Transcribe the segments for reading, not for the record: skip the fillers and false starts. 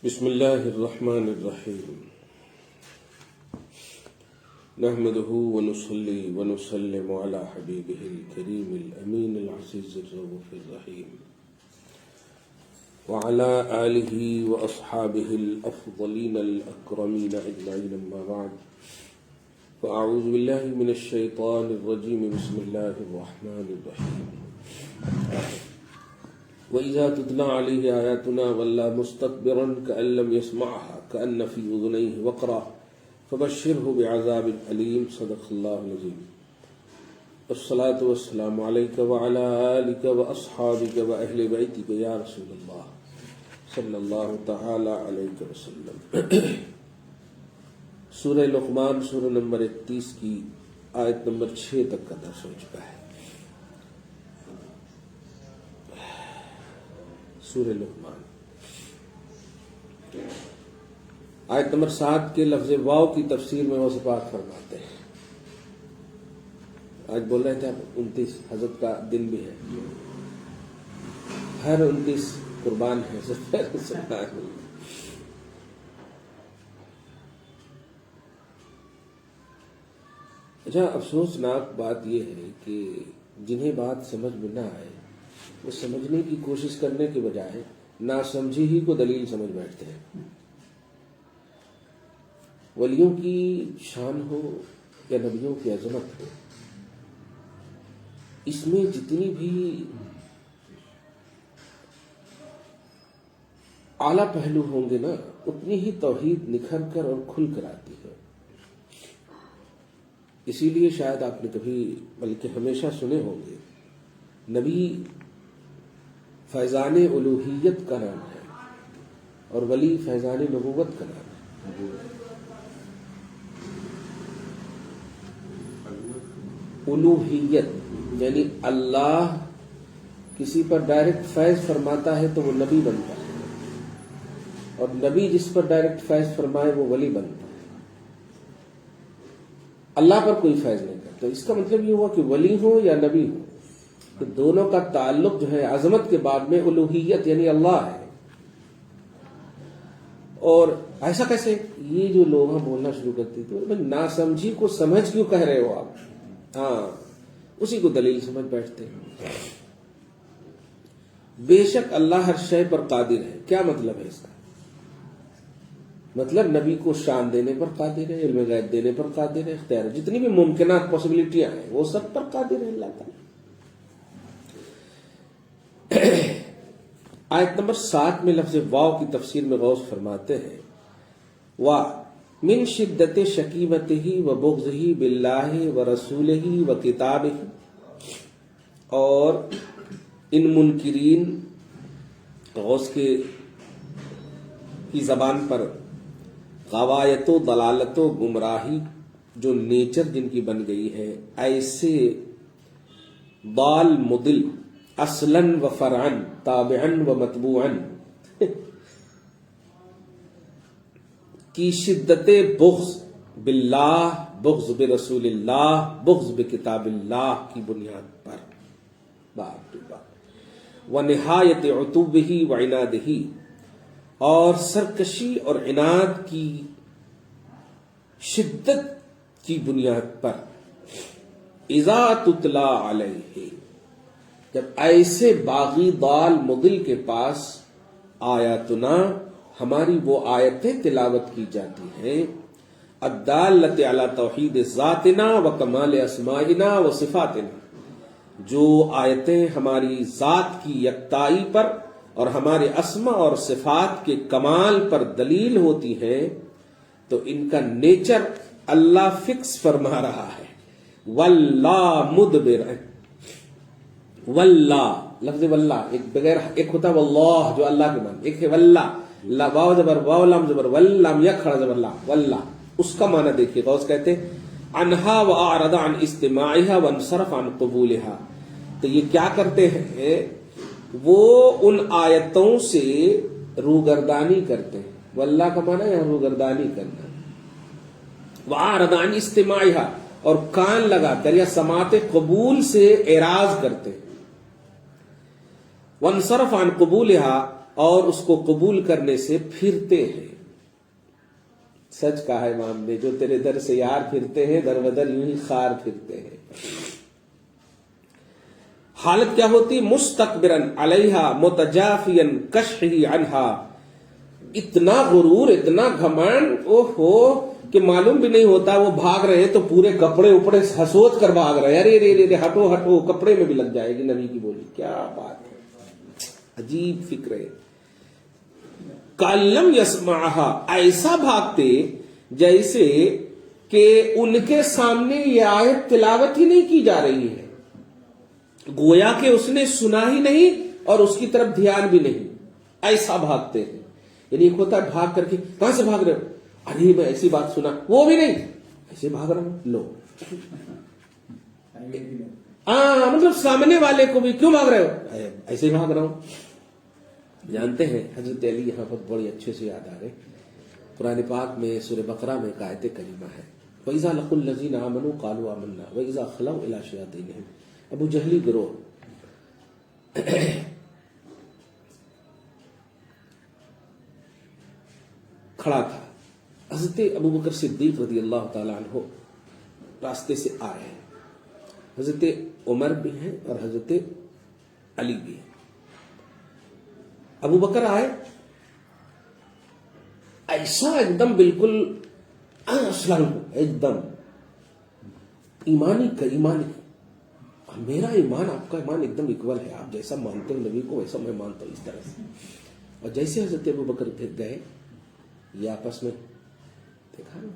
بسم اللہ الرحمن الرحیم نحمده ونصلي ونسلم على حبیبه الكریم الامین العزیز الرؤوف الرحیم وعلى آلہ واصحابہ الافضلین الاکرمین اجمعین اما بعد فاعوذ باللہ من الشیطان الرجیم بسم اللہ الرحمن الرحیم وَإِذَا تُتْلَى عَلَيْهِ آيَاتُنَا وَلَّى مُسْتَكْبِرًا كَأَن لَّمْ يَسْمَعْهَا كَأَنَّ فِي أُذُنَيْهِ وَقْرًا فَبَشِّرْهُ بِعَذَابٍ أَلِيمٍ صدق اللہ العظیم. والصلاة والسلام علیک وعلی آلک وأصحابک وأہل بیتک یا رسول اللہ صلی اللہ تعالی علیہ وسلم. سورہ لقمان سورہ نمبر 31 کی آیت نمبر 6 تک کا درس ہو چکا ہے. سورہ لقمان آیت نمبر 7 کے لفظ واو کی تفسیر میں غوث پاک فرماتے ہیں. آج بول رہے تھے 29 حضرت کا دن بھی ہے. ہر 29 قربان ہے. اچھا، افسوسناک بات یہ ہے کہ جنہیں بات سمجھ میں نہ آئے وہ سمجھنے کی کوشش کرنے کے بجائے ناسمجھی ہی کو دلیل سمجھ بیٹھتے ہیں. ولیوں کی شان ہو یا نبیوں کی عظمت ہو، اس میں جتنی بھی اعلیٰ پہلو ہوں گے نا، اتنی ہی توحید نکھر کر اور کھل کر آتی ہے. اسی لیے شاید آپ نے کبھی بلکہ ہمیشہ سنے ہوں گے، نبی فیضان الوہیت کا نام ہے اور ولی فیضان نبوت کا نام ہے. الوہیت یعنی اللہ کسی پر ڈائریکٹ فیض فرماتا ہے تو وہ نبی بنتا ہے، اور نبی جس پر ڈائریکٹ فیض فرمائے وہ ولی بنتا ہے. اللہ پر کوئی فیض نہیں کرتا. اس کا مطلب یہ ہوا کہ ولی ہو یا نبی ہو، کہ دونوں کا تعلق جو ہے عظمت کے بعد میں الوہیت یعنی اللہ ہے. اور ایسا کیسے؟ یہ جو لوگ بولنا شروع کرتے تھے ناسمجھی کو سمجھ کیوں کہہ رہے ہو آپ؟ ہاں، اسی کو دلیل سمجھ بیٹھتے ہیں. بے شک اللہ ہر شے پر قادر ہے. کیا مطلب ہے اس کا؟ مطلب نبی کو شان دینے پر قادر ہے، علم غیب دینے پر قادر ہے، اختیار جتنی بھی ممکنات پاسبلٹیاں ہیں وہ سب پر قادر ہے اللہ تعالیٰ. آیت نمبر 7 میں لفظ واو کی تفسیر میں غوث فرماتے ہیں، وا من شدت شکیمتہ و بغضہ باللہ و رسولہ و کتابہ. اور ان منکرین غوث کی زبان پر غوایت و ضلالت و گمراہی جو نیچر جن کی بن گئی ہے، ایسے ضال مضل اصلاً و فرعاً تابعاً و متبوعاً کی شدت بغض باللہ، بغض برسول اللہ، بغض بکتاب اللہ کی بنیاد پر باپ و نہایت عتوبہ و عنادہ، اور سرکشی اور عناد کی شدت کی بنیاد پر. اذا تتلی علیہ، جب ایسے باغی ضال مضل کے پاس آیاتنا ہماری وہ آیتیں تلاوت کی جاتی ہیں، الدالۃ علی توحید ذاتنا و کمال اسمائنا و صفاتنا، جو آیتیں ہماری ذات کی یکتائی پر اور ہمارے اسما اور صفات کے کمال پر دلیل ہوتی ہیں، تو ان کا نیچر اللہ فکس فرما رہا ہے. واللہ مدبر، واللہ لفظ واللہ ایک بغیر ایک ہوتا ہے واللہ جو اللہ کے معنی، ایک ہے واللہ واو زبر واو لام زبر واللام یک کھڑا زبر لا واللہ. اس کا معنی دیکھیے، غوث کہتے ہیں عنہا واعرض عن استماعها وانصرف عن قبولها. تو یہ کیا کرتے ہیں؟ وہ ان آیتوں سے روگردانی کرتے ہیں. واللہ کا معنی ہے روگردانی کرنا. واعرض عن استماعها، اور کان لگا کر یا سماعت قبول سے اعراض کرتے ہیں. وانصرف عن قبولها، اور اس کو قبول کرنے سے پھرتے ہیں. سچ کہا ہے امام نے، جو تیرے در سے یار پھرتے ہیں در بدر یوں ہی خار پھرتے ہیں. حالت کیا ہوتی؟ مستکبرن علیہا متجافین کشحی عنہا، اتنا غرور، اتنا گھمنڈ، اوہو، کہ معلوم بھی نہیں ہوتا وہ بھاگ رہے تو پورے کپڑے اوپڑے ہسوت کر بھاگ رہے. ارے رے رے ہٹو ہٹو، کپڑے میں بھی لگ جائے گی نبی کی بولی. کیا بات ہے، عجیب فکر ہے. کَلَّمْ يَسْمَعْهَا، ایسا بھاگتے جیسے کہ ان کے سامنے یہ آیت تلاوت ہی نہیں کی جا رہی ہے، گویا کہ اس نے سنا ہی نہیں اور اس کی طرف دھیان بھی نہیں. ایسا بھاگتے ہیں. یعنی ایک ہوتا ہے بھاگ کر کے کہاں سے بھاگ رہے ہو، ارے میں ایسی بات سنا، وہ بھی نہیں، ایسے بھاگ رہا ہوں. لو مطلب سامنے والے کو بھی کیوں بھاگ رہے ہو، ایسے ہی بھاگ رہا ہوں. جانتے ہیں حضرت علی یہاں پر بڑی اچھے سے یاد آ رہے. قرآن پاک میں سورہ بقرہ میں ایک آیت کریمہ ہے، وَإِذَا لَقُوا الَّذِينَ آمَنُوا قَالُوا آمَنَّا وَإِذَا خَلَوْا إِلَىٰ شَيَاطِينِهِمْ. ابو جہلی گروہ کھڑا تھا. حضرت ابو بکر صدیق رضی اللہ تعالیٰ عنہ راستے سے آئے ہیں، حضرت عمر بھی ہیں اور حضرت علی بھی ہیں. ابو بکر آئے، ایسا ایک دم بالکل ایک دم ایمانی کا ایمانی، میرا ایمان آپ کا ایمان ایک دم اکول ہے، آپ جیسا مانتے ہو نبی کو ویسا میں مانتا ہوں، اس طرح سے. اور جیسے حضرت ابو بکر گئے یہ آپس میں دیکھا نا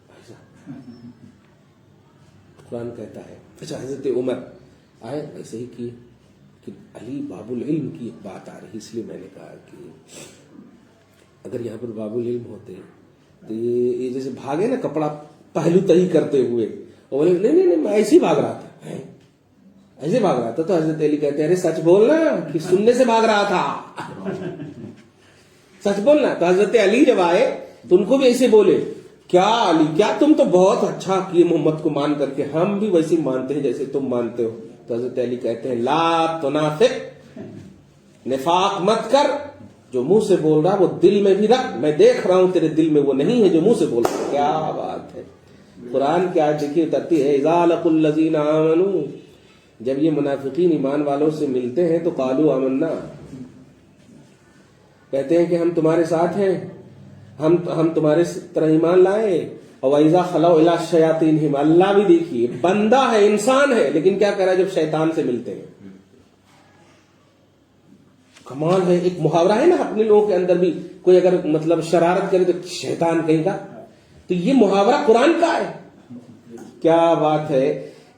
ایسا. قرآن کہتا ہے، اچھا حضرت عمر آئے ایسے ہی کیے کہ علی باب العلم کی ایک بات آ رہی، اس لیے میں نے کہا کہ اگر یہاں پر باب العلم ہوتے تو یہ جیسے بھاگے نا کپڑا پہلو تہی کرتے ہوئے، اور بولے نہیں نہیں میں ایسے ہی بھاگ رہا تھا، ایسے بھاگ رہا تھا. تو حضرت علی کہتے ہیں ارے سچ بولنا کہ سننے سے بھاگ رہا تھا، سچ بولنا. تو حضرت علی جب آئے تو ان کو بھی ایسے بولے، کیا علی کیا تم تو بہت اچھا کیے محمد کو مان کر کے، ہم بھی ویسے مانتے ہیں جیسے تم مانتے ہو. تو حضرت علی کہتے ہیں لا تنافق، نفاق مت کر، جو منہ سے بول رہا وہ دل میں بھی رکھ، میں دیکھ رہا ہوں تیرے دل میں وہ نہیں ہے جو منہ سے بول رہا. کیا بات ہے. قرآن کی آیت دیکھیے اترتی ہے، اذا لقوا الذین آمنوا، جب یہ منافقین ایمان والوں سے ملتے ہیں تو قالوا آمنا، کہتے ہیں کہ ہم تمہارے ساتھ ہیں، ہم تمہارے طرح ایمان لائے. اور وَإِذَا خَلَوْا إِلَىٰ شَيَاطِينِهِمْ، اللہ بھی دیکھیے بندہ ہے انسان ہے لیکن کیا کہہ رہا ہے جب شیطان سے ملتے ہیں. کمال ہے. ایک محاورہ ہے نا اپنے لوگوں کے اندر بھی، کوئی اگر مطلب شرارت کرے تو شیطان کہیں گا، تو یہ محاورہ قرآن کا ہے. کیا بات ہے.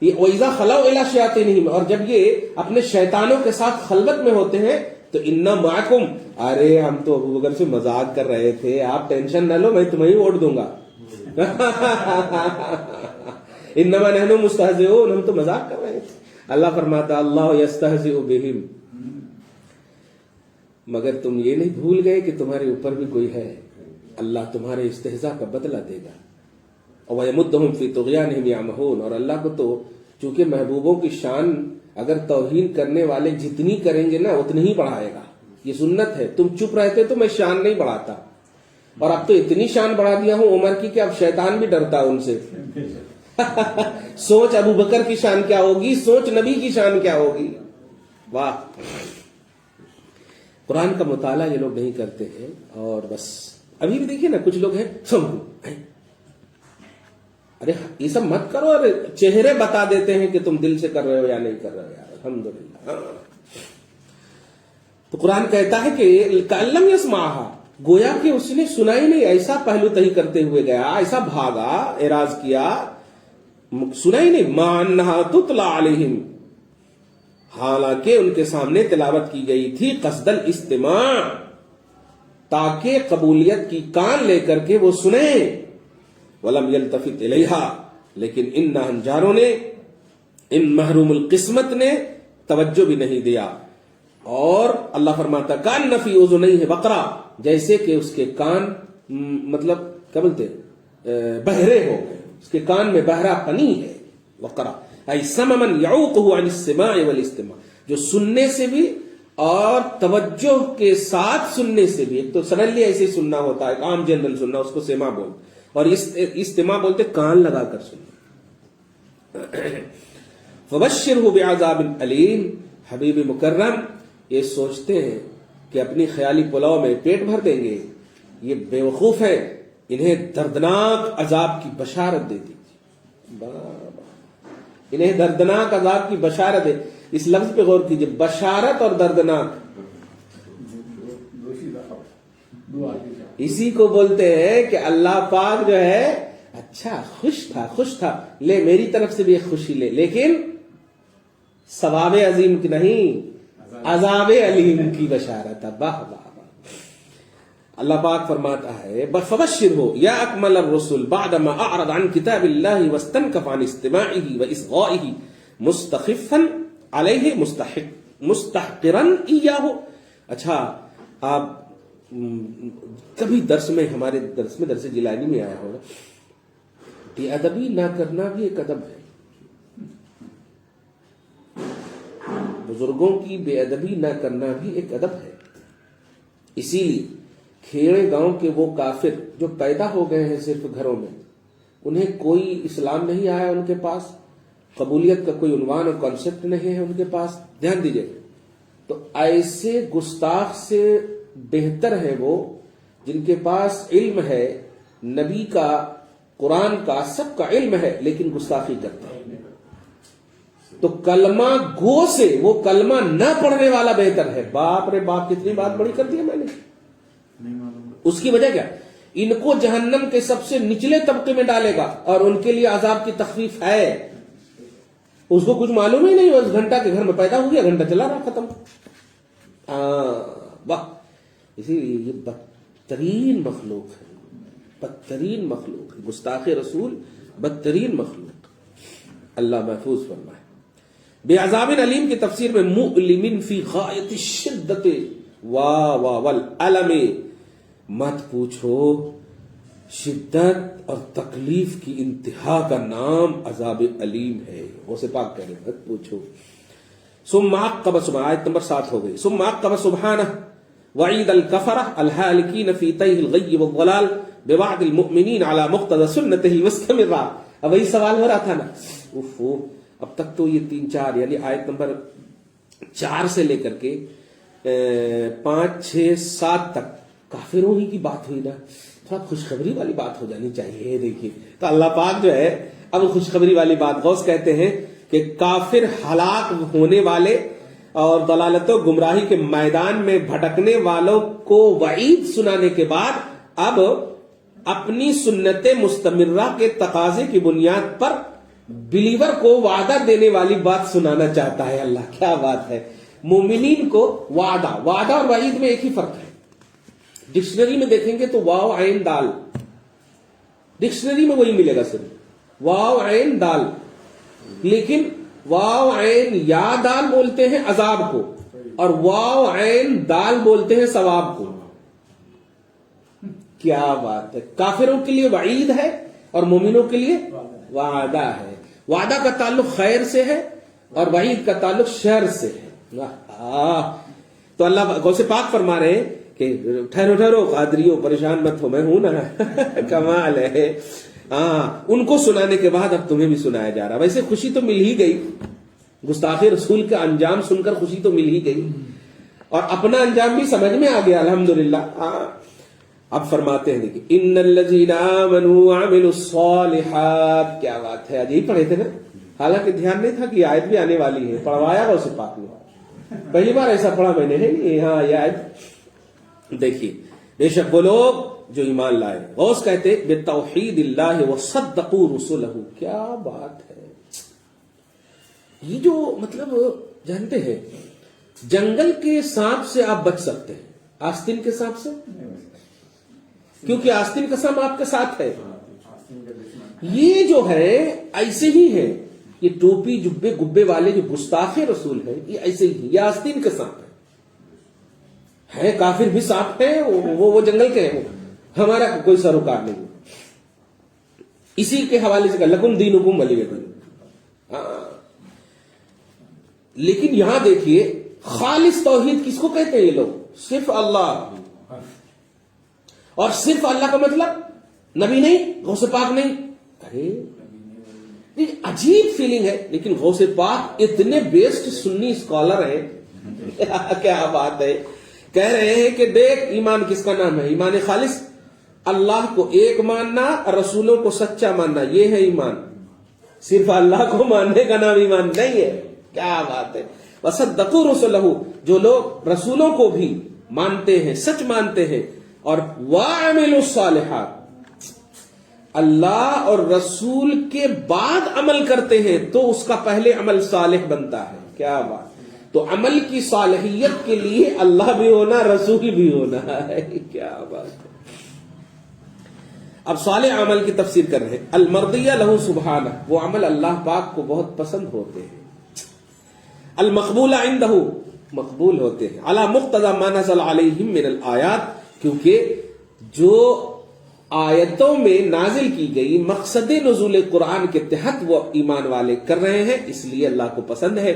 یہ وَإِذَا خَلَوْا إِلَىٰ شَيَاطِينِهِمْ، اور جب یہ اپنے شیطانوں کے ساتھ خلوت میں ہوتے ہیں تو اِنَّا مَعَكُمْ، ارے ہم تو ابو بکر سے مذاق کر رہے تھے، آپ ٹینشن نہ لو میں تمہیں ووٹ دوں گا. انما نحن مستہزئون، ہم تو مذاق کر رہے تھے. اللہ فرماتا اللہ یستہزئ بہم، مگر تم یہ نہیں بھول گئے کہ تمہارے اوپر بھی کوئی ہے، اللہ تمہارے استہزاء کا بدلہ دے گا. وَيَمُدُّهُمْ فِي طُغْيَانِهِمْ يَعْمَهُونَ، اور اللہ کو تو چونکہ محبوبوں کی شان اگر توہین کرنے والے جتنی کریں گے نا اتنی ہی بڑھائے گا. یہ سنت ہے، تم چپ رہتے تو میں شان نہیں بڑھاتا، اور اب تو اتنی شان بڑھا دیا ہوں عمر کی کہ اب شیطان بھی ڈرتا ان سے. سوچ ابو بکر کی شان کیا ہوگی، سوچ نبی کی شان کیا ہوگی. واہ. قرآن کا مطالعہ یہ لوگ نہیں کرتے ہیں، اور بس ابھی بھی دیکھیے نا کچھ لوگ ہیں ارے یہ سب مت کرو، ارے چہرے بتا دیتے ہیں کہ تم دل سے کر رہے ہو یا نہیں کر رہے ہو. یار الحمدللہ. تو قرآن کہتا ہے کہ کَلَّمْ يَسْمَعْهَا، گویا کہ اس نے سنا ہی نہیں، ایسا پہلو تہی کرتے ہوئے گیا، ایسا بھاگا، اعراض کیا، سنا ہی نہیں. مَا أَنَّهَا تُتْلَىٰ عَلَيْهِمْ، حالانکہ ان کے سامنے تلاوت کی گئی تھی قصد الاستماع، تاکہ قبولیت کی کان لے کر کے وہ سنیں. وَلَمْ يَلْتَفِتْ إِلَيْهَا، لیکن ان ناہنجاروں نے، ان محروم القسمت نے توجہ بھی نہیں دیا. اور اللہ فرماتا کان فی اذنیہ وقرا، جیسے کہ اس کے کان مطلب کیا بولتے بہرے ہو گئے، اس کے کان میں بہرا پنی ہے. وقرا ای سمما یعوقه عن السماع والاستماع، جو سننے سے بھی اور توجہ کے ساتھ سننے سے بھی. ایک تو سڈنلی ایسے سننا ہوتا ہے، عام جنرل سننا، اس کو سماع بولتے، اور استماع بولتے کان لگا کر سننا. فبشرہ بعذاب علیم. حبیب مکرم یہ سوچتے ہیں کہ اپنی خیالی پلاؤ میں پیٹ بھر دیں گے، یہ بے وقوف ہے، انہیں دردناک عذاب کی بشارت دے دیجیے. انہیں دردناک عذاب کی بشارت ہے. اس لفظ پہ غور کیجئے، بشارت اور دردناک، اسی کو بولتے ہیں کہ اللہ پاک جو ہے اچھا خوش تھا، لے میری طرف سے بھی ایک خوشی لے، لیکن ثواب عظیم کی نہیں، عذاب علیم کی بشارت ہے. واہ واہ. اللہ پاک فرماتا ہے فبشرہ یا اکمل الرسل بعدما اعرض عن کتاب اللہ واستنکف عن استماعہ واصغائہ مستخفا علیہ مستحقرا ایاہ. اچھا آپ کبھی درس میں، ہمارے درس میں، درس جیلانی میں آیا ہوگا، بے ادبی نہ کرنا بھی ایک ادب ہے. بزرگوں کی بے ادبی نہ کرنا بھی ایک ادب ہے. اسی لیے کھیڑے گاؤں کے وہ کافر جو پیدا ہو گئے ہیں صرف گھروں میں، انہیں کوئی اسلام نہیں آیا ان کے پاس، قبولیت کا کوئی عنوان اور کانسیپٹ نہیں ہے ان کے پاس، دھیان دیجئے، تو ایسے گستاخ سے بہتر ہے وہ جن کے پاس علم ہے، نبی کا، قرآن کا، سب کا علم ہے، لیکن گستاخی کرتے ہیں. تو کلمہ گو سے وہ کلمہ نہ پڑھنے والا بہتر ہے. باپ رے باپ، کتنی بات بڑی کر دی ہے میں نے. اس کی وجہ کیا؟ ان کو جہنم کے سب سے نچلے طبقے میں ڈالے گا اور ان کے لیے عذاب کی تخفیف ہے. اس کو کچھ معلوم ہی نہیں، اس گھنٹہ کے گھر میں پیدا ہو گیا، گھنٹہ چلا رہا، ختم. واہ. اسی لیے یہ بدترین مخلوق ہے، بدترین مخلوق ہے. گستاخ رسول بدترین مخلوق. اللہ محفوظ فرمائے. بے عذاب علیم کی تفسیر میں مؤلم فی غایت الشدت والعلم، مت پوچھو، شدت اور تکلیف کی انتہا کا نام عذاب علیم ہے. غوث پاک کہہ رہے مت پوچھو. ثم عقب سبحانہ، آیت نمبر 7 ہو گئی. ثم عقب سبحانہ وعید الکفرہ الحالکین فی تیہ الغی والضلال بوعد المؤمنین علی مقتضی سنتہ مستمرہ. اب وہی سوال ہو رہا تھا نا. اب تک تو یہ 3-4 یعنی آیت نمبر 4 سے لے کر کے 5, 6, 7 تک کافروں ہی کی بات ہوئی نا. تھوڑا خوشخبری والی بات ہو جانی چاہیے. دیکھیے تو اللہ پاک جو ہے اب خوشخبری والی بات. غوث کہتے ہیں کہ کافر ہلاک ہونے والے اور ضلالت و گمراہی کے میدان میں بھٹکنے والوں کو وعید سنانے کے بعد اب اپنی سنت مستمرہ کے تقاضے کی بنیاد پر بلیور کو وعدہ دینے والی بات سنانا چاہتا ہے. اللہ کیا بات ہے. مومنین کو وعدہ اور وعید میں ایک ہی فرق ہے. ڈکشنری میں دیکھیں گے تو واو عین دال، ڈکشنری میں وہی ملے گا صرف واو عین دال. لیکن واو عین یا دال بولتے ہیں عذاب کو، اور واو عین دال بولتے ہیں ثواب کو. کیا بات ہے. کافروں کے لیے وعید ہے اور مومنوں کے لیے وعدہ ہے. وعدہ کا تعلق خیر سے ہے اور وعید کا تعلق شر سے ہے. تو اللہ غوث پاک فرما رہے ہیں کہ ٹھہرو قادریو، پریشان مت ہو، میں ہوں نا. کمال ہے. ان کو سنانے کے بعد اب تمہیں بھی سنایا جا رہا. ویسے خوشی تو مل ہی گئی، گستاخ رسول کا انجام سن کر خوشی تو مل ہی گئی، اور اپنا انجام بھی سمجھ میں آ گیا الحمدللہ. اب فرماتے ہیں دیکھیں ان الذین آمنوا وعملوا الصالحات. کیا بات ہے. آج یہی پڑھے تھے نا، حالانکہ دھیان نہیں تھا کہ یہ آیت بھی آنے والی ہے. پڑھوایا غوث پاک نے، پہلی بار ایسا پڑھا میں نے ہے. یہ آیت دیکھیے. بے شک وہ لوگ جو ایمان لائے. غوث کہتے بتوحید اللہ وصدقوا رسلہ. کیا بات ہے. یہ جو مطلب جانتے ہیں جنگل کے سانپ سے آپ بچ سکتے ہیں، آستین کے سانپ سے، کیونکہ آستین کا سانپ آپ کے ساتھ ہے. یہ جو ہے ایسے ہی ہے. یہ ٹوپی جبے گبے والے جو گستاخ رسول ہیں یہ ایسے ہی، یہ آستین کے سانپ ہے. کافر بھی سانپ ہے، وہ جنگل کے ہیں، وہ ہمارا کوئی سروکار نہیں. اسی کے حوالے سے لکم دینکم ولی دین. لیکن یہاں دیکھیے خالص توحید کس کو کہتے ہیں یہ لوگ؟ صرف اللہ. اور صرف اللہ کا مطلب نبی نہیں، غوث پاک نہیں. ارے عجیب فیلنگ ہے. لیکن غوث پاک اتنے بیسٹ سنی اسکالر ہیں کیا بات ہے. کہہ رہے ہیں کہ دیکھ ایمان کس کا نام ہے؟ ایمان خالص. اللہ کو ایک ماننا اور رسولوں کو سچا ماننا، یہ ہے ایمان. صرف اللہ کو ماننے کا نام ایمان نہیں ہے. کیا بات ہے. وصدقوا رسلہ، جو لوگ رسولوں کو بھی مانتے ہیں، سچ مانتے ہیں، اور وعملوا الصالحات، اللہ اور رسول کے بعد عمل کرتے ہیں تو اس کا پہلے عمل صالح بنتا ہے. کیا بات. تو عمل کی صالحیت کے لیے اللہ بھی ہونا، رسول بھی ہونا ہے. کیا بات ہے. اب صالح عمل کی تفسیر کر رہے ہیں. المرضیہ لہ سبحانہ، وہ عمل اللہ پاک کو بہت پسند ہوتے ہیں. المقبول عندہ، مقبول ہوتے ہیں. علی مقتضی ما نزل علیہم من الآیات، کیونکہ جو آیتوں میں نازل کی گئی مقصد نزول قرآن کے تحت وہ ایمان والے کر رہے ہیں، اس لیے اللہ کو پسند ہے.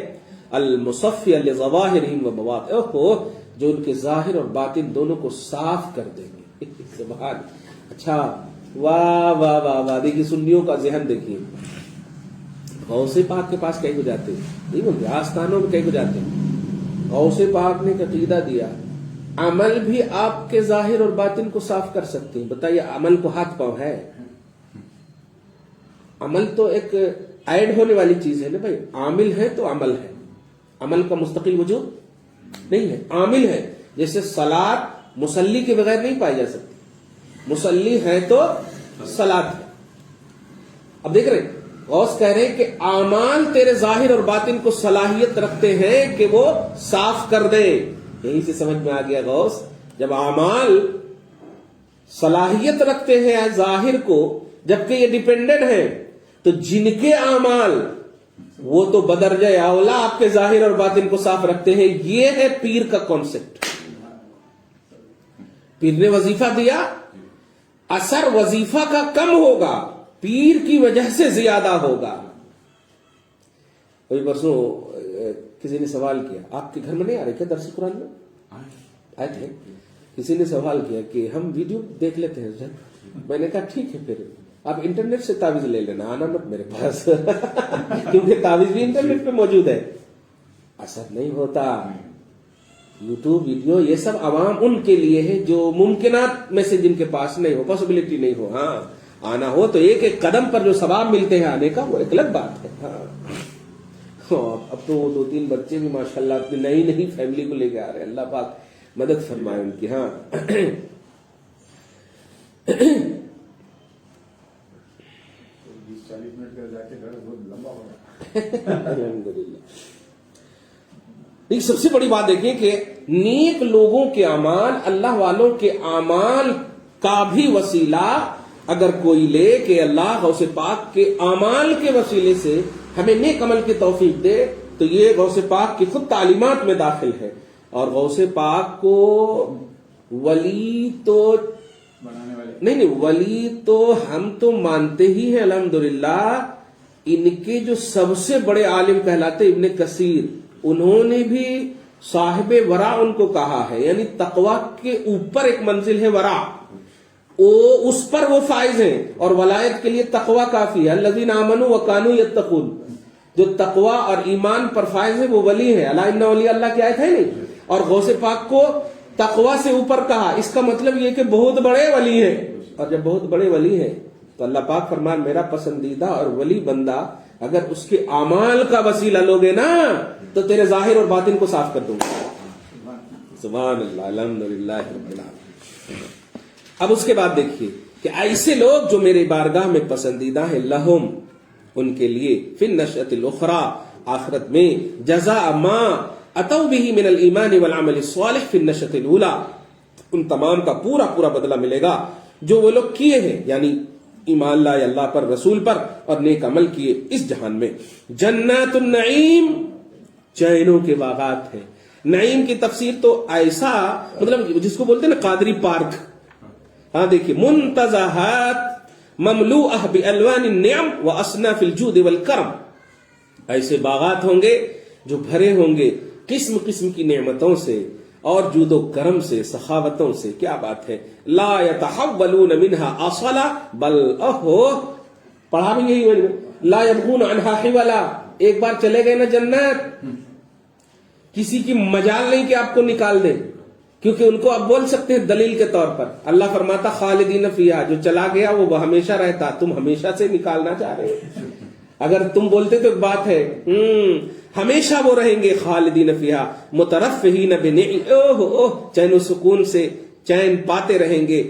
المصفی لظواہرہم و بواطنہم، جو ان کے ظاہر اور باطن دونوں کو صاف کر دیں گے. سبحان. اچھا واہ واہ واہ واہ. دیکھیے سنیوں کا ذہن دیکھیے. غوث پاک کے پاس کہیں کو جاتے ہیں، نہیں بولتے آستانوں میں کہیں کو جاتے ہیں. غوث پاک نے عقیدہ دیا عمل بھی آپ کے ظاہر اور باطن کو صاف کر سکتے ہیں. بتائیے عمل کو ہاتھ پاؤں ہے؟ عمل تو ایک ایڈ ہونے والی چیز ہے نا بھائی. عامل ہے تو عمل ہے، عمل کا مستقل وجود نہیں ہے، عامل ہے. جیسے صلاۃ مصلی کے بغیر نہیں پائی جا سکتی، مصلی ہے تو صلاۃ ہے. اب دیکھ رہے غوث کہہ رہے ہیں کہ اعمال تیرے ظاہر اور باطن کو صلاحیت رکھتے ہیں کہ وہ صاف کر دے. یہی سے سمجھ میں آ گیا غوث، جب اعمال صلاحیت رکھتے ہیں ظاہر کو، جبکہ یہ ڈیپینڈنٹ ہے، تو جن کے اعمال وہ تو بدرجہ اولا آپ کے ظاہر اور باطن کو صاف رکھتے ہیں. یہ ہے پیر کا کانسیپٹ. پیر نے وظیفہ دیا، اثر وظیفہ کا کم ہوگا، پیر کی وجہ سے زیادہ ہوگا. کوئی پرسوں کسی نے سوال کیا، آپ کے گھر میں نہیں آ رہے کیا درس قرآن میں؟ آئے تھے. کسی نے سوال کیا کہ ہم ویڈیو دیکھ لیتے ہیں. میں نے کہا ٹھیک ہے، پھر آپ انٹرنیٹ سے تعویذ لے لینا، آنا مت میرے پاس کیونکہ تعویذ بھی انٹرنیٹ پہ موجود ہے. اثر نہیں ہوتا. یوٹیوب ویڈیو یہ سب عوام ان کے لیے ہے جو ممکنات میں سے جن کے پاس نہیں ہو، پاسبلٹی نہیں ہو. ہاں آنا ہو تو ایک ایک قدم پر جو ثواب ملتے ہیں آنے کا، وہ ایک الگ بات ہے. ہاں اب تو وہ 2-3 بچے بھی ماشاءاللہ اپنی نئی فیملی کو لے کے آ رہے ہیں. اللہ پاک مدد فرمائے ان کی. ہاں 40 منٹ کا جا کے گھر بہت لمبا ہو رہا ہے. الحمدللہ. سب سے بڑی بات دیکھیں کہ نیک لوگوں کے اعمال، اللہ والوں کے اعمال کا بھی وسیلہ اگر کوئی لے کہ اللہ غوث پاک کے اعمال کے وسیلے سے ہمیں نیک عمل کی توفیق دے، تو یہ غوث پاک کی خود تعلیمات میں داخل ہے. اور غوث پاک کو ولی تو بنانے والے نہیں، ولی تو ہم تو مانتے ہی ہیں الحمدللہ. ان کے جو سب سے بڑے عالم کہلاتے ابن کثیر، انہوں نے بھی صاحب ورع ان کو کہا ہے. یعنی تقوی کے اوپر ایک منزل ہے ورع، اس پر وہ فائز ہیں. اور ولایت کے لیے تقوی کافی ہے. الذین آمنوا وکانوا یتقون، جو تقوی اور ایمان پر فائز ہے وہ ولی ہے. الا ان اولیاء اللہ کی آیت ہے نہیں. اور غوث پاک کو تقوی سے اوپر کہا، اس کا مطلب یہ کہ بہت بڑے ولی ہیں. اور جب بہت بڑے ولی ہیں تو اللہ پاک فرمان میرا پسندیدہ اور ولی بندہ اگر اس کے اعمال کا وسیلہ لوگے نا تو تیرے ظاہر اور باطن کو صاف کر دوں گا. سبحان اللہ، الحمدللہ رب العالمین. اب اس کے بعد دیکھیے کہ ایسے لوگ جو میرے بارگاہ میں پسندیدہ ہیں، لہم، ان کے لیے فی النشأۃ الاخری، آخرت میں، جزاء ما اتوا به من الایمان والعمل الصالح فی النشأۃ الاولی، ان تمام کا پورا پورا بدلہ ملے گا جو وہ لوگ کیے ہیں، یعنی ایمان لائے اللہ پر، رسول پر، اور نیک عمل کیے اس جہان میں. جنات النعیم، چینوں کے باغات ہیں. نعیم کی تفسیر تو ایسا مطلب جس کو بولتے ہیں نا قادری پارک. ہاں دیکھیے، منتزہات مملوءہ بالوان النعم واصناف الجود والکرم، ایسے باغات ہوں گے جو بھرے ہوں گے قسم قسم کی نعمتوں سے اور جود و کرم سے، سخاوتوں سے. کیا بات ہے. لا يتحولون منها اصلا بل پڑھا بھی یہی میں لا يبغون عنها حولا. ایک بار چلے گئے نا جنت، کسی کی مجال نہیں کہ آپ کو نکال دیں، کیونکہ ان کو آپ بول سکتے ہیں دلیل کے طور پر. اللہ فرماتا خالدین فیہا، جو چلا گیا وہ ہمیشہ رہتا، تم ہمیشہ سے نکالنا چاہ رہے ہو. اگر تم بولتے تو ایک بات ہے، ہمیشہ وہ رہیں گے خالدین فیہا مترفہین بنعیم، چین و سکون سے چین پاتے رہیں گے.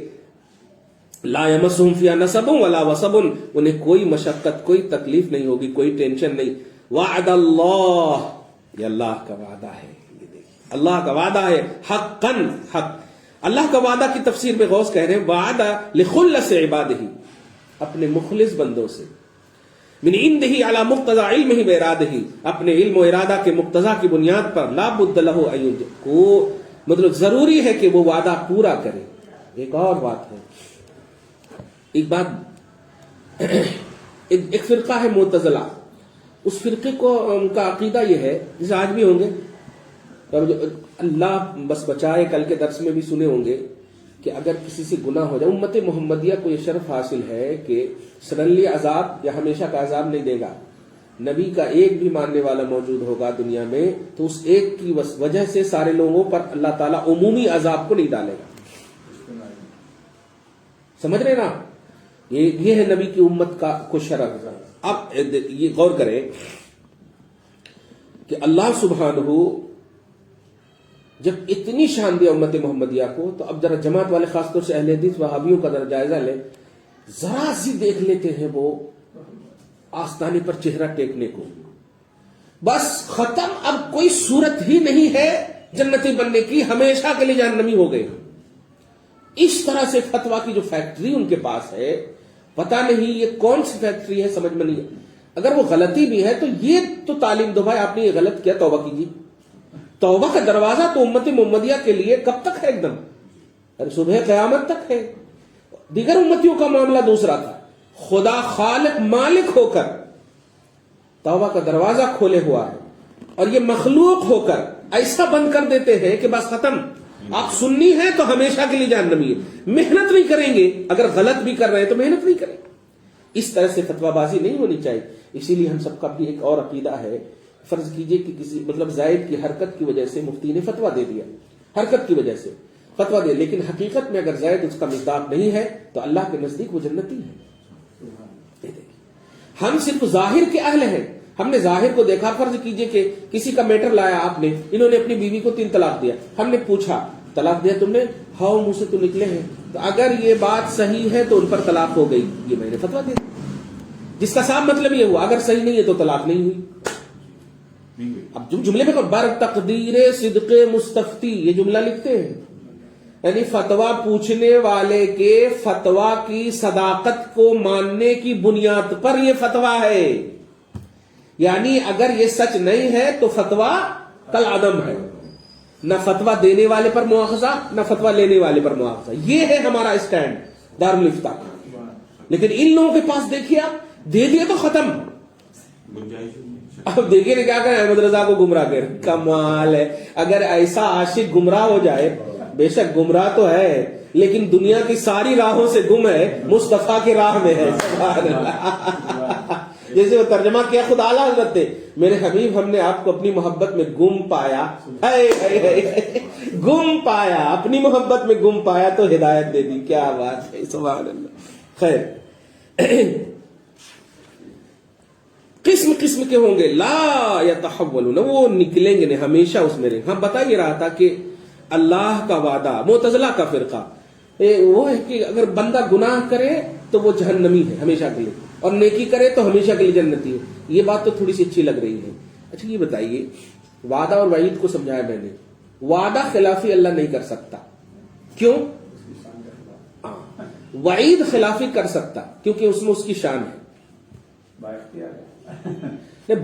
لا یمسہم فیہا نصب ولا وصب، انہیں کوئی مشقت کوئی تکلیف نہیں ہوگی، کوئی ٹینشن نہیں. وعد اللہ، یہ اللہ کا وعدہ ہے. یہ دیکھیں اللہ کا وعدہ ہے، حقا حق. اللہ کا وعدہ کی تفسیر میں غوث کہہ رہے ہیں وعدہ لخلص عبادہ، اپنے مخلص بندوں سے. من عنده على مقتضى علمه وارادہ، اپنے علم و ارادہ کے مقتضا کی بنیاد پر. لا بد له ان کو مطلب ضروری ہے کہ وہ وعدہ پورا کرے. ایک اور بات ہے، ایک بات، ایک فرقہ ہے معتزلہ. اس فرقے کو ان کا عقیدہ یہ ہے، جیسے آج بھی ہوں گے، اللہ بس بچائے، کل کے درس میں بھی سنے ہوں گے کہ اگر کسی سے گناہ ہو جائے، امت محمدیہ کو یہ شرف حاصل ہے کہ سڈنلی عذاب یا ہمیشہ کا عذاب نہیں دے گا. نبی کا ایک بھی ماننے والا موجود ہوگا دنیا میں تو اس ایک کی وجہ سے سارے لوگوں پر اللہ تعالیٰ عمومی عذاب کو نہیں ڈالے گا. سمجھ رہے نا؟ یہ ہے نبی کی امت کا کو شرف. اب یہ غور کریں کہ اللہ سبحانہ جب اتنی شان دیا امت محمدیہ کو، تو اب ذرا جماعت والے خاص طور سے اہل حدیث وہابیوں کا ذرا جائزہ لیں. ذرا سی دیکھ لیتے ہیں وہ آستانے پر چہرہ ٹیکنے کو، بس ختم، اب کوئی صورت ہی نہیں ہے جنتی بننے کی، ہمیشہ کے لیے جہنمی ہو گئے. اس طرح سے فتویٰ کی جو فیکٹری ان کے پاس ہے، پتہ نہیں یہ کون سی فیکٹری ہے، سمجھ میں نہیں. اگر وہ غلطی بھی ہے تو یہ تو تعلیم دو بھائی آپ نے یہ غلط کیا، توبہ کیجیے. توبہ کا دروازہ تو امت محمدیہ کے لیے کب تک ہے؟ ایک دم صبح قیامت تک ہے. دیگر امتیوں کا معاملہ دوسرا تھا. خدا خالق مالک ہو کر توبہ کا دروازہ کھولے ہوا ہے، اور یہ مخلوق ہو کر ایسا بند کر دیتے ہیں کہ بس ختم، آپ سنی ہیں تو ہمیشہ کے لیے جہنمی ہے. محنت نہیں کریں گے، اگر غلط بھی کر رہے ہیں تو محنت نہیں کریں. اس طرح سے فتویٰ بازی نہیں ہونی چاہیے. اسی لیے ہم سب کا بھی ایک اور عقیدہ ہے. فرض کیجئے کہ کسی مطلب زائد کی حرکت کی وجہ سے مفتی نے فتویٰ دے دیا، حرکت کی وجہ سے فتویٰ دے، لیکن حقیقت میں اگر زائد اس کا مصداق نہیں ہے تو اللہ کے نزدیک وہ جنتی ہے. ہم صرف ظاہر کے اہل ہیں، ہم نے ظاہر کو دیکھا. فرض کیجئے کہ کسی کا میٹر لایا آپ نے، انہوں نے اپنی بیوی کو 3 طلاق دیا. ہم نے پوچھا طلاق دیا تم نے؟ ہاؤ، منہ سے تو نکلے ہیں. تو اگر یہ بات صحیح ہے تو ان پر طلاق ہو گئی، یہ میں نے فتویٰ دیا، جس کا صاحب مطلب یہ ہوا اگر صحیح نہیں ہے تو طلاق نہیں ہوئی. اب جملے میں بر تقدیر صدق مستفتی یہ جملہ لکھتے ہیں، یعنی فتویٰ پوچھنے والے کے فتویٰ کی صداقت کو ماننے کی بنیاد پر یہ فتویٰ ہے. یعنی اگر یہ سچ نہیں ہے تو فتویٰ کالعدم ہے، نہ فتویٰ دینے والے پر مواخذہ نہ فتویٰ لینے والے پر مواخذہ. یہ ہے ہمارا اسٹینڈ دارالفتاء کا. لیکن ان لوگوں کے پاس دیکھیے، آپ دے دیے تو ختم. اب دیکھیے کیا کریں، احمد رضا کو گمراہ کر. کمال ہے، اگر ایسا عاشق گمراہ ہو جائے، بے شک گمراہ تو ہے لیکن دنیا کی ساری راہوں سے گم ہے، مصطفیٰ کی راہ میں ہے. سبحان اللہ. جیسے وہ ترجمہ کیا خود اعلیٰ حضرت تھے، میرے حبیب ہم نے آپ کو اپنی محبت میں گم پایا، گم پایا، اپنی محبت میں گم پایا تو ہدایت دے دی. کیا بات ہے، سبحان اللہ. خیر، قسم قسم کے ہوں گے. لا یتحولون، وہ نکلیں گے نہیں، ہمیشہ اس میں رہیں. ہم بتا یہ رہا تھا کہ اللہ کا وعدہ، معتزلہ کا فرقہ وہ ہے کہ اگر بندہ گناہ کرے تو وہ جہنمی ہے ہمیشہ کے لیے، اور نیکی کرے تو ہمیشہ کے لیے جنتی ہے. یہ بات تو تھوڑی سی اچھی لگ رہی ہے. اچھا یہ بتائیے، وعدہ اور وعید کو سمجھایا میں نے. وعدہ خلافی اللہ نہیں کر سکتا، کیوں؟ وعید خلافی کر سکتا کیونکہ اس میں اس کی شان ہے.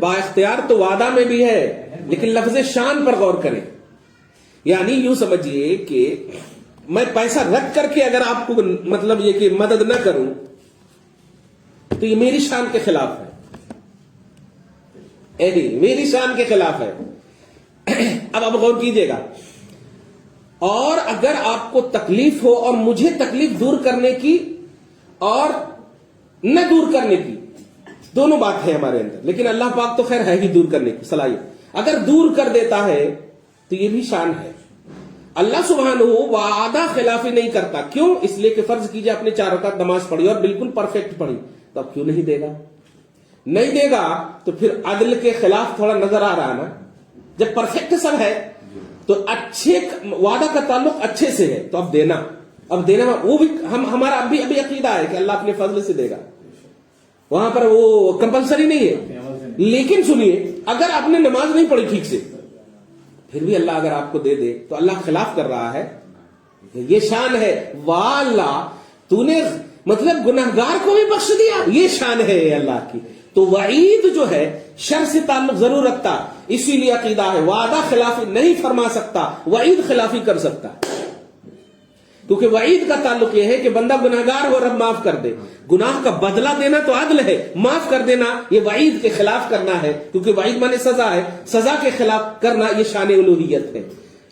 با اختیار تو وعدہ میں بھی ہے، لیکن لفظ شان پر غور کریں. یعنی یوں سمجھیے کہ میں پیسہ رکھ کر کے اگر آپ کو مطلب یہ کہ مدد نہ کروں تو یہ میری شان کے خلاف ہے، میری شان کے خلاف ہے۔ اب آپ غور کیجئے گا، اور اگر آپ کو تکلیف ہو اور مجھے تکلیف دور کرنے کی اور نہ دور کرنے کی، دونوں بات ہے ہمارے اندر، لیکن اللہ پاک تو خیر ہے ہی دور کرنے کی صلاحیت، اگر دور کر دیتا ہے تو یہ بھی شان ہے۔ اللہ سبحانہ وعدہ خلافی نہیں کرتا، کیوں؟ اس لیے کہ فرض کیجئے آپ نے 4 رکعت نماز پڑھی اور بالکل پرفیکٹ پڑھی، تو اب کیوں نہیں دے گا؟ نہیں دے گا تو پھر عدل کے خلاف تھوڑا نظر آ رہا نا۔ جب پرفیکٹ سب ہے تو اچھے وعدہ کا تعلق اچھے سے ہے، تو اب دینا وہ بھی ہمارا ابھی عقیدہ ہے کہ اللہ اپنے فضل سے دے گا، وہاں پر وہ کمپلسری نہیں ہے۔ لیکن سنیے، اگر آپ نے نماز نہیں پڑھی ٹھیک سے پھر بھی اللہ اگر آپ کو دے دے تو اللہ خلاف کر رہا ہے، یہ شان ہے۔ واللہ تو نے مطلب گناہگار کو بھی بخش دیا، یہ شان ہے اللہ کی۔ تو وعید جو ہے شر سے تعلق ضرور رکھتا، اسی لیے عقیدہ ہے وعدہ خلافی نہیں فرما سکتا، وعید خلافی کر سکتا، کیونکہ وعید کا تعلق یہ ہے کہ بندہ گناہگار ہو رب معاف کر دے، گناہ کا بدلہ دینا تو عدل ہے، معاف کر دینا یہ وعید کے خلاف کرنا ہے، کیونکہ وعید مانے سزا ہے، سزا کے خلاف کرنا یہ شان الوہیت ہے۔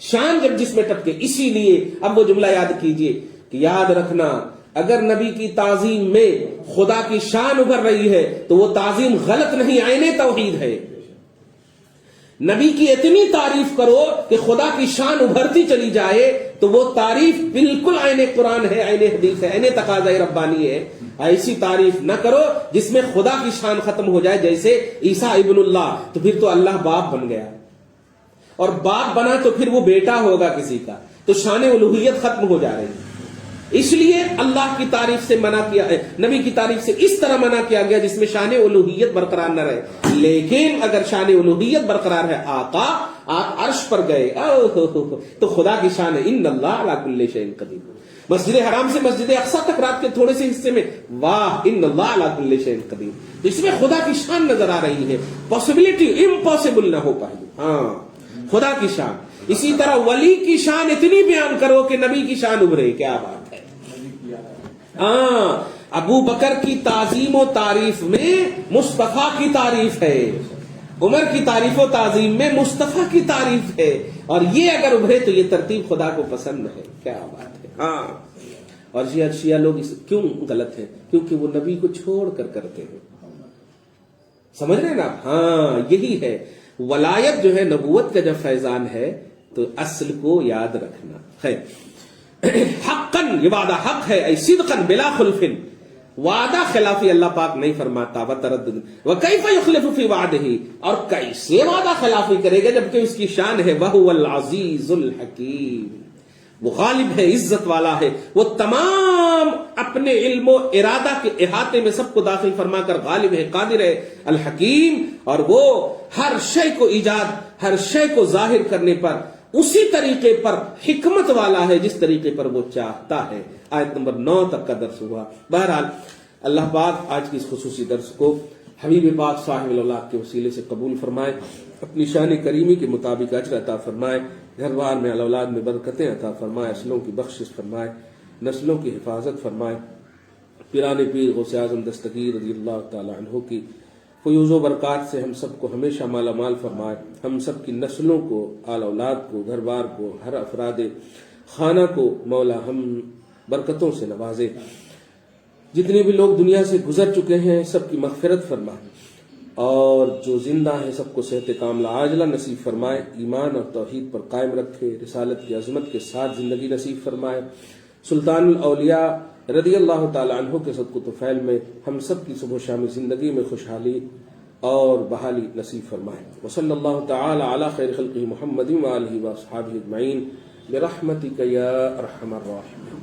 شان جب جس میں ٹپکے، اسی لیے اب وہ جملہ یاد کیجئے کہ یاد رکھنا اگر نبی کی تعظیم میں خدا کی شان ابھر رہی ہے تو وہ تعظیم غلط نہیں، عین توحید ہے۔ نبی کی اتنی تعریف کرو کہ خدا کی شان ابھرتی چلی جائے تو وہ تعریف بالکل عین قرآن ہے، عین حدیث ہے، عین تقاضۂ ربانی ہے۔ ایسی تعریف نہ کرو جس میں خدا کی شان ختم ہو جائے، جیسے عیسیٰ ابن اللہ، تو پھر تو اللہ باپ بن گیا، اور باپ بنا تو پھر وہ بیٹا ہوگا کسی کا، تو شان الوہیت ختم ہو جا رہی ہے۔ اس لیے اللہ کی تعریف سے منع کیا ہے، نبی کی تعریف سے اس طرح منع کیا گیا جس میں شان الوہیت برقرار نہ رہے۔ لیکن اگر شان الوہیت برقرار ہے، آقا آپ عرش پر گئے تو خدا کی شان ہے، ان اللہ علی کل شیء قدیر۔ مسجد حرام سے مسجد اقصیٰ تک رات کے تھوڑے سے حصے میں، واہ ان اللہ علی کل شیء قدیر، تو اس میں خدا کی شان نظر آ رہی ہے، پاسبلٹی امپاسبل نہ ہو پائے، ہاں خدا کی شان۔ اسی طرح ولی کی شان اتنی بیان کرو کہ نبی کی شان ابھرے، کیا بات ہے۔ ہاں ابو بکر کی تعظیم و تعریف میں مصطفیٰ کی تعریف ہے، عمر کی تعریف و تعظیم میں مصطفیٰ کی تعریف ہے، اور یہ اگر ابھرے تو یہ ترتیب خدا کو پسند ہے، کیا بات ہے۔ ہاں اور شیعہ لوگ کیوں غلط ہیں؟ کیونکہ وہ نبی کو چھوڑ کر کرتے ہیں، سمجھ رہے ہیں نا؟ ہاں یہی ہے ولایت جو ہے، نبوت کا جب فیضان ہے تو اصل کو یاد رکھنا ہے۔ حقاً یہ وعدہ حق ہے، اے صدقاً بلا خلف، وعدہ خلافی اللہ پاک نہیں فرماتا، وتردد وکیف یخلف فی وعدہ، اور کیسے وعدہ خلافی کرے گا جبکہ اس کی شان ہے وہو العزیز الحکیم، وہ غالب ہے، عزت والا ہے، وہ تمام اپنے علم و ارادہ کے احاطے میں سب کو داخل فرما کر غالب ہے، قادر ہے، الحکیم، اور وہ ہر شے کو ایجاد، ہر شے کو ظاہر کرنے پر اسی طریقے پر حکمت والا ہے جس طریقے پر وہ چاہتا ہے۔ آیت نمبر 9 تک کا درس ہوا۔ بہرحال اللہ پاک آج کی اس خصوصی درس کو حبیب پاک صاحب الاولاد کے وسیلے سے قبول فرمائے، اپنی شان کریمی کے مطابق اجر عطا فرمائے، گھر بار میں اولاد میں برکتیں عطا فرمائے، اصلوں کی بخشش فرمائے، نسلوں کی حفاظت فرمائے، پیران پیر غوث اعظم دستگیر رضی اللہ تعالی عنہ کی فیوز و برکات سے ہم سب کو ہمیشہ مالا مال فرمائے، ہم سب کی نسلوں کو، آل اولاد کو، گھر بار کو، ہر افراد خانہ کو مولا ہم برکتوں سے نوازے، جتنے بھی لوگ دنیا سے گزر چکے ہیں سب کی مغفرت فرمائے، اور جو زندہ ہیں سب کو صحت کاملہ عاجلہ نصیب فرمائے، ایمان اور توحید پر قائم رکھے، رسالت کی عظمت کے ساتھ زندگی نصیب فرمائے، سلطان الاولیاء رضی اللہ تعالی عنہ کے صدق و طفیل میں ہم سب کی صبح و شام زندگی میں خوشحالی اور بحالی نصیب فرمائے۔ وصلی اللہ تعالی علی خیر خلقہ محمد وآلہ واصحابہ اجمعین برحمتک یا ارحم الراحمین۔